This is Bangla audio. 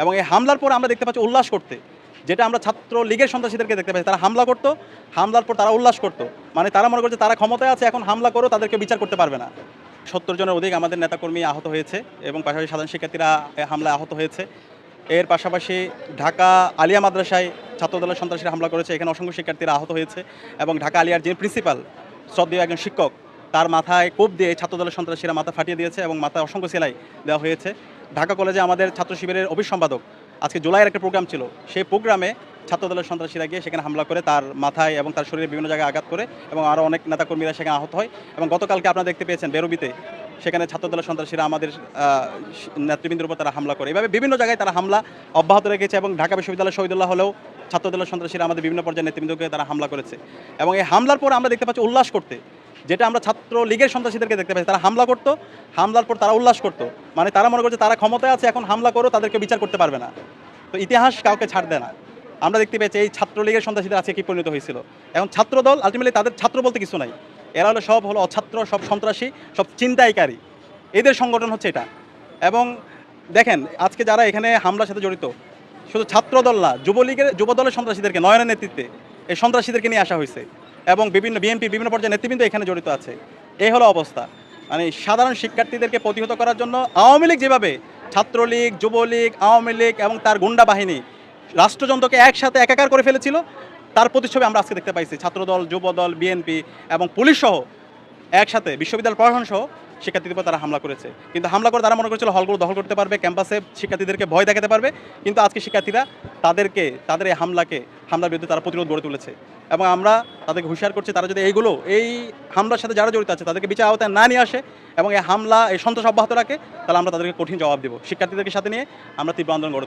এবং এই হামলার পর আমরা দেখতে পাচ্ছি উল্লাস করতে, যেটা আমরা ছাত্র লীগের সন্ত্রাসীদেরকে দেখতে পাচ্ছি। তারা হামলা করতো, হামলার পর তারা উল্লাস করতো, মানে তারা মনে করছে তারা ক্ষমতায় আছে, এখন হামলা করেও তাদেরকে বিচার করতে পারবে না। ৭০ জনের অধিক আমাদের নেতাকর্মী আহত হয়েছে এবং পাশাপাশি সাধারণ শিক্ষার্থীরা হামলায় আহত হয়েছে। এর পাশাপাশি ঢাকা আলিয়া মাদ্রাসায় ছাত্রদলের সন্ত্রাসীরা হামলা করেছে, এখানে অসংখ্য শিক্ষার্থীরা আহত হয়েছে এবং ঢাকা আলিয়ার যিনি প্রিন্সিপাল শ্রদ্ধেয় একজন শিক্ষক, তার মাথায় কোপ দিয়ে ছাত্রদলের সন্ত্রাসীরা মাথা ফাটিয়ে দিয়েছে এবং মাথায় অসংখ্য সেলাই দেওয়া হয়েছে। ঢাকা কলেজে আমাদের ছাত্র শিবিরের অফিস সম্পাদক, আজকে জুলাইয়ের একটা প্রোগ্রাম ছিল, সেই প্রোগ্রামে ছাত্রদলের সন্ত্রাসীরা গিয়ে সেখানে হামলা করে তার মাথায় এবং তার শরীরে বিভিন্ন জায়গায় আঘাত করে এবং আরও অনেক নেতাকর্মীরা সেখানে আহত হয়। এবং গতকালকে আপনারা দেখতে পেয়েছেন বেরোবিতে, সেখানে ছাত্রদলের সন্ত্রাসীরা আমাদের নেতৃবৃন্দের উপর তারা হামলা করে। এভাবে বিভিন্ন জায়গায় তারা হামলা অব্যাহত রেখেছে এবং ঢাকা বিশ্ববিদ্যালয় শহীদুল্লাহ হলেও ছাত্রদলের সন্ত্রাসীরা আমাদের বিভিন্ন পর্যায়ে নেতৃবৃন্দকে তারা হামলা করেছে। এবং এই হামলার পর আমরা দেখতে পাচ্ছি উল্লাস করতে, যেটা আমরা ছাত্র লীগের সন্ত্রাসীদেরকে দেখতে পাচ্ছি। তারা হামলা করতো, হামলার পর তারা উল্লাস করতো, মানে তারা মনে করছে তারা ক্ষমতায় আছে, এখন হামলা করেও তাদেরকে বিচার করতে পারবে না। তো ইতিহাস কাউকে ছাড় দেয় না। আমরা দেখতে পেয়েছি এই ছাত্রলীগের সন্ত্রাসীদের আজকে কী পরিণত হয়েছিল। এখন ছাত্রদল আলটিমেটলি তাদের ছাত্র বলতে কিছু নাই, এরা হলো অছাত্র, সব সন্ত্রাসী, সব চিন্তাইকারী, এদের সংগঠন হচ্ছে এটা। এবং দেখেন আজকে যারা এখানে হামলার সাথে জড়িত, শুধু ছাত্রদল না, যুবদলের সন্ত্রাসীদেরকে, নয়নের নেতৃত্বে এই সন্ত্রাসীদেরকে নিয়ে আসা হয়েছে এবং বিভিন্ন বিএনপি বিভিন্ন পর্যায়ে নেতৃবৃন্দ এখানে জড়িত আছে। এই হলো অবস্থা। মানে সাধারণ শিক্ষার্থীদেরকে প্রতিহত করার জন্য আওয়ামী লীগ যেভাবে ছাত্রলীগ, যুবলীগ, আওয়ামী লীগ এবং তার গুন্ডা বাহিনী রাষ্ট্রযন্ত্রকে একসাথে একাকার করে ফেলেছিল, তার প্রতিচ্ছবি আমরা আজকে দেখতে পাইছি। ছাত্রদল, যুবদল, বিএনপি এবং পুলিশ সহ একসাথে বিশ্ববিদ্যালয় প্রশাসন সহ শিক্ষার্থীদের উপর তারা হামলা করেছে। কিন্তু হামলা করে তারা মনে করেছিল হলগুলো দখল করতে পারবে, ক্যাম্পাসে শিক্ষার্থীদেরকে ভয় দেখাতে পারবে। কিন্তু আজকে শিক্ষার্থীরা তাদের এই হামলার বিরুদ্ধে তারা প্রতিরোধ গড়ে তুলেছে। এবং আমরা তাদেরকে হুঁশিয়ার করছি, তারা যদি এই হামলার সাথে যারা জড়িত আছে তাদেরকে বিচার আওতায় না নিয়ে আসে এবং এই সন্ত্রাস অব্যাহত রাখে, তাহলে আমরা তাদেরকে কঠিন জবাব দেব। শিক্ষার্থীদেরকে সাথে নিয়ে আমরা তীব্র আন্দোলন গড়ে তুলব।